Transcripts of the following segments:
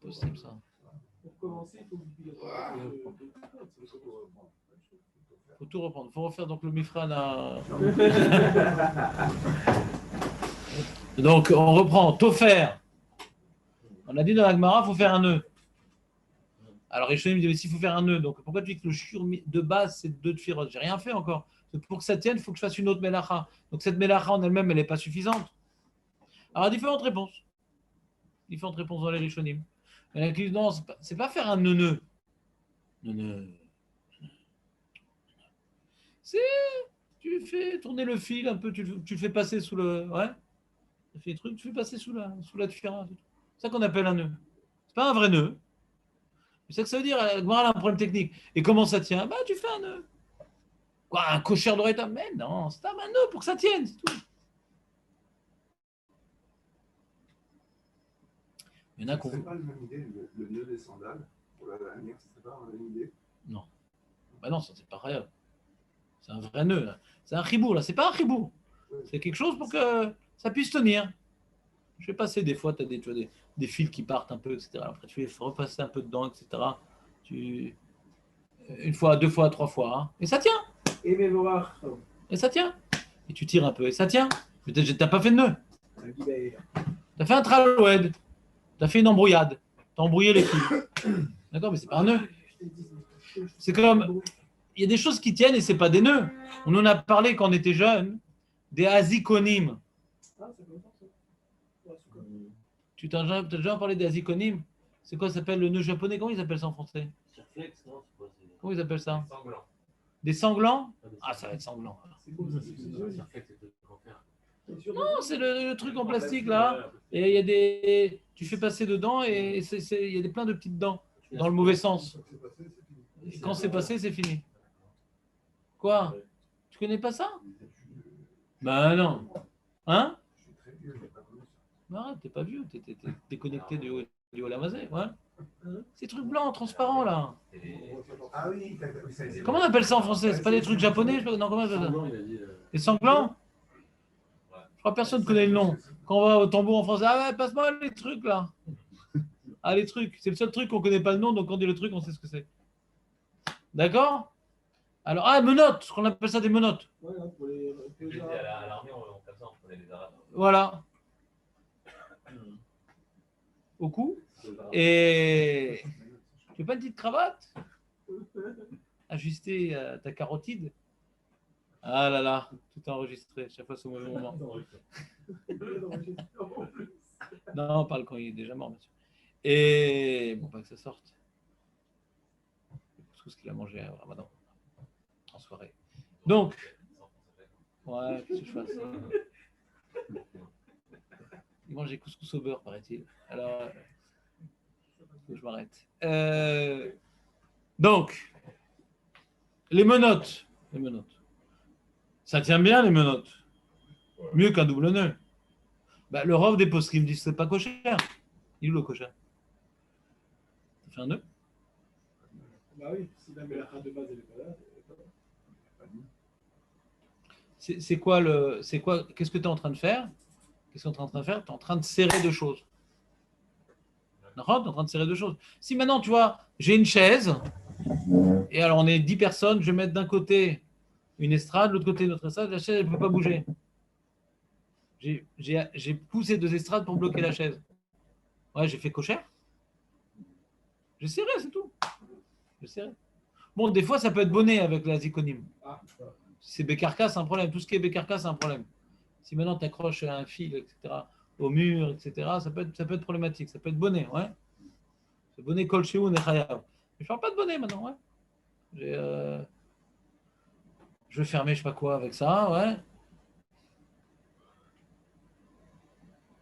possible ça. Pour commencer, il faut que Faut tout reprendre. Faut refaire donc le Mifran à. Donc on reprend. Tofer. On a dit dans la Gemara, il faut faire un nœud. Alors Rishonim me dit, mais s'il faut faire un nœud, donc pourquoi tu dis que le shur de base c'est 2 tfirot? J'ai rien fait encore. Pour que ça tienne, il faut que je fasse une autre melacha. Donc cette melacha en elle-même, elle n'est pas suffisante. Alors différentes réponses. Différentes réponses dans les Rishonim. Il y en a qui disent non, c'est pas faire un nœud. Nœud. C'est tu fais tourner le fil un peu, tu le fais passer sous le. Ouais. Tu fais des trucs, tu fais passer sous la tfira. C'est ça qu'on appelle un nœud. C'est pas un vrai nœud. C'est ça que ça veut dire, Gemara a un problème technique. Et comment ça tient? Bah, tu fais un nœud. Quoi, un cocher d'oreille? Mais non, c'est un nœud pour que ça tienne, c'est tout. Il y en a qu'on. C'est pas la même idée, le nœud des sandales pour la dernière, c'est pas la même idée? Non. Bah non, ça c'est pas réel. C'est un vrai nœud, là. C'est un chibour, là. C'est pas un chibour. C'est quelque chose pour que ça puisse tenir. Je vais passer des fois, tu as des fils qui partent un peu, etc. Après, tu fais repasser un peu dedans, etc. Une fois, 2 fois, 3 fois. Hein. Et ça tient. Et ça tient. Et tu tires un peu, et ça tient. Peut-être que tu n'as pas fait de nœud. Tu as fait un traloued. Tu as fait une embrouillade. Tu as embrouillé les fils. D'accord, mais c'est pas un nœud. C'est comme. Il y a des choses qui tiennent et c'est pas des nœuds. On en a parlé quand on était jeunes, des azikonim. Tu t'as déjà parlé des azikonim? C'est quoi ça s'appelle le nœud japonais? Comment ils appellent ça en français? Comment ils appellent ça? Des sanglants? Ah, ça va être sanglant. Non, c'est le truc en plastique là. Et il y a des. Tu fais passer dedans et il y a plein de petites dents dans le mauvais sens. Et quand c'est passé, c'est fini. Quoi? Tu connais pas ça? Ben non. Hein? Non, arrête, t'es pas vieux, t'es déconnecté du Olamazé, ouais. Ces trucs blancs, transparents là. Ah oui, Comment on appelle ça en français? C'est pas des trucs japonais? Non, comment on appelle ça? Des sanglants? Je crois que personne ne connaît le nom. Quand on va au tambour en français, ah ouais, passe-moi les trucs là. Ah, les trucs. C'est le seul truc qu'on connaît pas le nom, donc quand on dit le truc, on sait ce que c'est. D'accord? Alors, menottes, ce qu'on appelle ça des menottes. À l'armée, on fait ça, on prenait les arabes. Voilà. Au cou. Et tu veux pas une petite cravate ajustée à ta carotide? Ah là là, tout est enregistré, chaque fois c'est au mauvais moment. Non, on parle quand il est déjà mort, bien sûr. Et bon, pas que ça sorte. Tout ce qu'il a mangé à Ramadan, en soirée. Donc, ouais, qu'est-ce que je fasse? Il mange des couscous au beurre, paraît-il. Alors, faut que je m'arrête. Donc, les menottes. Ça tient bien, les menottes. Mieux qu'un double nœud. Bah, le rov des postes qui me dit que c'est pas cocher. Il est où le cocher? Ça fait un nœud? Bah oui, si la mélacha de base elle est pas là. C'est quoi qu'est-ce que tu es en train de faire? Qu'est-ce que tu es en train de faire? Tu es en train de serrer deux choses. Tu es en train de serrer deux choses. Si maintenant, tu vois, j'ai une chaise, et alors on est 10 personnes, je vais mettre d'un côté une estrade, de l'autre côté une autre estrade, la chaise, elle ne peut pas bouger. J'ai poussé 2 estrades pour bloquer la chaise. Ouais, j'ai fait cocher. J'ai serré, c'est tout. J'ai serré. Bon, des fois, ça peut être bonnet avec la zikonim. Si c'est bécarca, c'est un problème. Tout ce qui est bécarca, c'est un problème. Si maintenant tu accroches un fil, etc., au mur, etc., ça peut être problématique. Ça peut être bonnet, ouais. C'est bonnet kolchéou, nechayav. Je ne parle pas de bonnet maintenant, ouais. Je vais fermer, je sais pas quoi avec ça, ouais.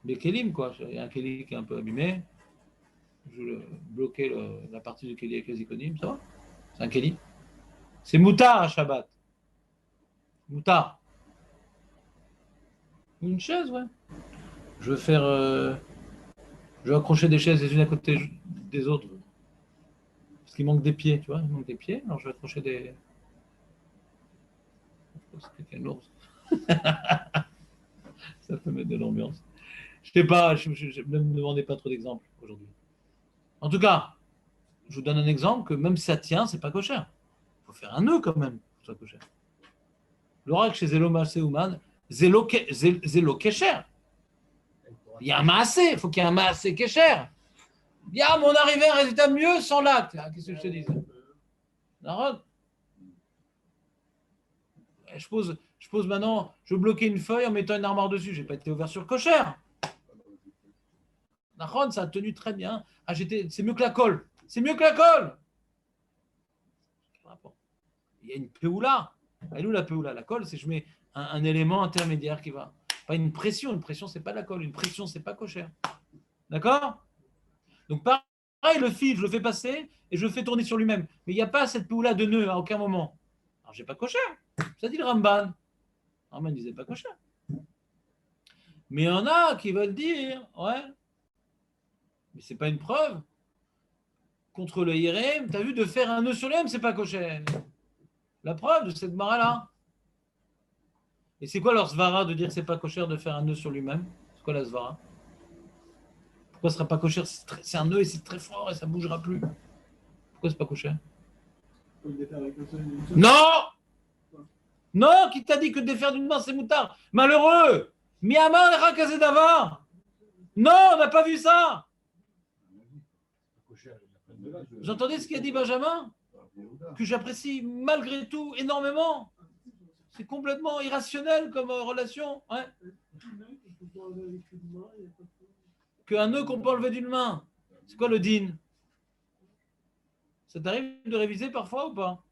Les kélim, quoi. Il y a un kéli qui est un peu abîmé. Je vais bloquer la partie du kéli avec les iconymes, ça va? C'est un kéli. C'est moutard à Shabbat. Moutard. Une chaise, ouais. Je vais faire. Je vais accrocher des chaises les unes à côté des autres. Parce qu'il manque des pieds, tu vois. Il manque des pieds. Alors je vais accrocher des. C'est un ours. Ça peut mettre de l'ambiance. Je sais pas, ne me demandez pas trop d'exemples aujourd'hui. En tout cas, je vous donne un exemple que même si ça tient, c'est pas kosher. Il faut faire un nœud quand même pour que ce soit kosher. L'oracle chez Zelo Maaseuman, Zelo Kesher. Il y a un maasé, il faut qu'il y ait un maasé Kesher. Bien, mais on arrivait à un résultat mieux sans l'acte. Ah, qu'est-ce que je te dis? Je pose maintenant, je bloquais une feuille en mettant une armoire dessus. Je n'ai pas été ouvert sur kosher. Ça a tenu très bien. Ah, c'est mieux que la colle. C'est mieux que la colle. Il y a une péoula. Elle est où la péoula? La colle, c'est je mets un élément intermédiaire qui va. Pas une pression. Une pression, c'est pas la colle. Une pression, c'est pas kosher. D'accord? Donc, pareil, le fil, je le fais passer et je le fais tourner sur lui-même. Mais il n'y a pas cette péoula de nœud à aucun moment. Alors, j'ai pas kosher. Ça dit le Ramban. Le Ramban ne disait pas kosher. Mais il y en a qui veulent dire, ouais, mais c'est pas une preuve. Contre le Yérem, tu as vu, de faire un nœud sur lui-même, c'est pas kosher. La preuve de cette mara-là. Et c'est quoi leur svara de dire que c'est pas kosher de faire un nœud sur lui-même? C'est quoi la svara? Pourquoi ce sera pas kosher? C'est un nœud et c'est très fort et ça bougera plus. Pourquoi c'est pas kosher? Non! Non, qui t'a dit que de défaire d'une main, c'est moutard? Malheureux! Miyama et Rakazé d'Ava! Non, on n'a pas vu ça! Vous entendez ce qu'a dit Benjamin? Que j'apprécie malgré tout énormément. C'est complètement irrationnel comme relation. Ouais. Qu'un nœud qu'on peut enlever d'une main. C'est quoi le din? Ça t'arrive de réviser parfois ou pas?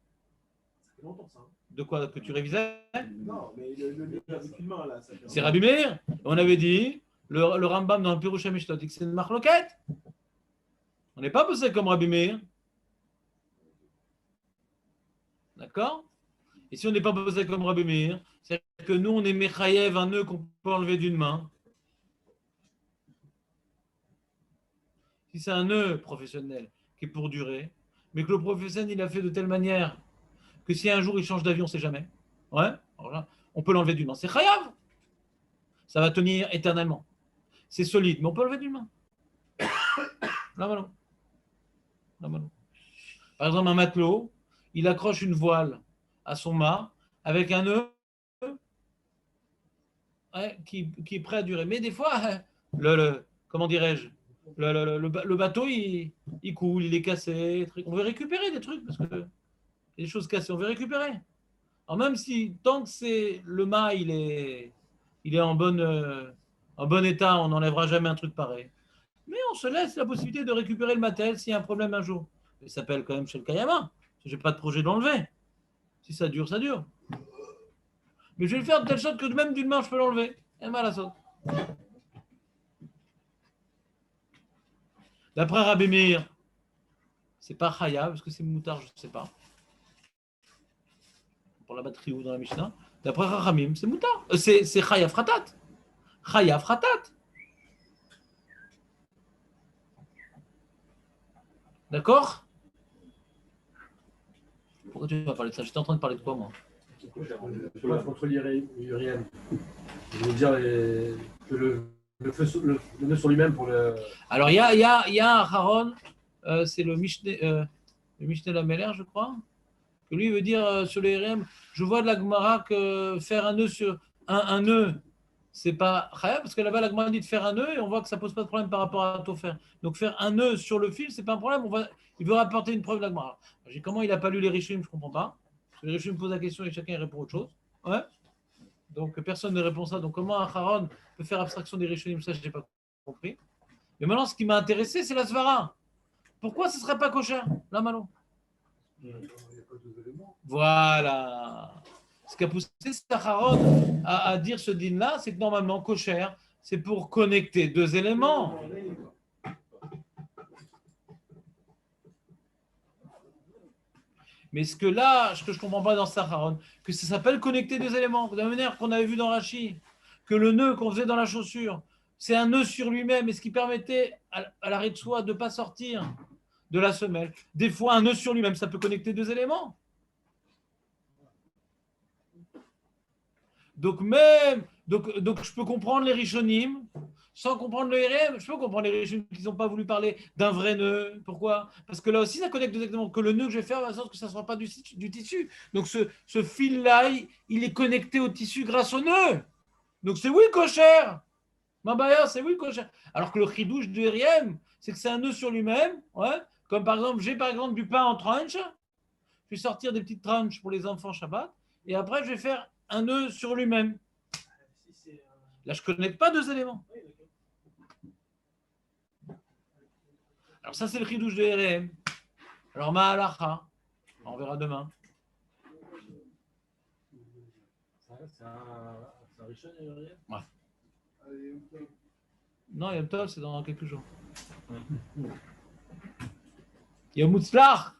De quoi? Que tu révisais? Non, mais le nœud avec une main là. C'est Rabbi Meir. On avait dit, le Rambam dans le Pirush HaMishtot, dit que c'est une marloquette. On n'est pas posé comme Rabbi Meir. D'accord? Et si on n'est pas posé comme Rabbi Meir, c'est que nous, on est Mechayev, un nœud qu'on peut enlever d'une main. Si c'est un nœud professionnel qui est pour durer, mais que le professionnel, il a fait de telle manière que si un jour il change d'avion, on ne sait jamais. Ouais, là, on peut l'enlever d'une main. C'est Chayav. Ça va tenir éternellement. C'est solide, mais on peut l'enlever d'une main. Là, voilà. Là, voilà. Par exemple, un matelot, il accroche une voile à son mât avec un nœud qui est prêt à durer. Mais des fois, comment dirais-je, le bateau, il coule, il est cassé. On veut récupérer des trucs parce que des choses cassées, on veut récupérer. Alors même si tant que c'est le mât, il est en bon état, on n'enlèvera jamais un truc pareil. Mais on se laisse la possibilité de récupérer le matériel s'il y a un problème un jour. Ça s'appelle quand même chez le Kayama. Je n'ai pas de projet d'enlever. Si ça dure, ça dure. Mais je vais le faire de telle sorte que même d'une main, je peux l'enlever. Et mal à ça. D'après Rabbi Meir, c'est pas Chaya, parce que c'est moutard, je ne sais pas. Pour la batterie ou dans la Mishnah. D'après Rachamim, c'est moutard. C'est Chaya Fratat. Chaya Fratat. D'accord? Pourquoi tu vas parler de ça? J'étais en train de parler de quoi, moi? Contre l'Uriel. Je veux dire que le nœud sur lui-même pour le. Alors, il y a un Haron, c'est le Mishneh Lameler, je crois, que lui veut dire sur les RM, je vois de la Gemara que faire un nœud sur un nœud, c'est pas Chaya, parce que là-bas, la Gemara dit de faire un nœud et on voit que ça pose pas de problème par rapport à Tofer. Donc, faire un nœud sur le fil, c'est pas un problème. Il veut rapporter une preuve de la Gemara. Comment il n'a pas lu les Rishim, je comprends pas. Parce que les Rishim posent la question et chacun répond autre chose. Ouais. Donc, personne ne répond ça. Donc, comment un Haron peut faire abstraction des Rishonim? Ça, je n'ai pas compris. Mais maintenant, ce qui m'a intéressé, c'est la Svara. Pourquoi ce ne serait pas kosher, là, Malo? Voilà. Ce qui a poussé Haron à dire ce din-là, c'est que normalement, kosher, c'est pour connecter deux éléments. Mais ce que je ne comprends pas dans Saharon, que ça s'appelle connecter deux éléments, de la manière qu'on avait vu dans Rashi, que le nœud qu'on faisait dans la chaussure, c'est un nœud sur lui-même, et ce qui permettait à l'arrêt de soie de ne pas sortir de la semelle. Des fois, un nœud sur lui-même, ça peut connecter deux éléments. Donc même Donc, je peux comprendre les Rishonim sans comprendre le RM. Je peux comprendre les Rishonim qui n'ont pas voulu parler d'un vrai nœud. Pourquoi? Parce que là aussi, ça connecte exactement que le nœud que je vais faire, va sorte que ça ne soit pas du tissu. Donc, ce fil-là, il est connecté au tissu grâce au nœud. Donc, c'est oui, kosher. Mabaya, c'est oui, kosher. Alors que le chidouche du RM, c'est que c'est un nœud sur lui-même. Ouais. Comme par exemple, j'ai par exemple du pain en tranche. Je vais sortir des petites tranches pour les enfants Shabbat. Et après, je vais faire un nœud sur lui-même. Là, je ne connecte pas deux éléments. Alors ça, c'est le chidouche de RM. Alors, Ma'alacha, on verra demain. C'est un Rishon et Uriel. Allez, Non, Yom Tov, c'est dans quelques jours. Yom Mutzlach.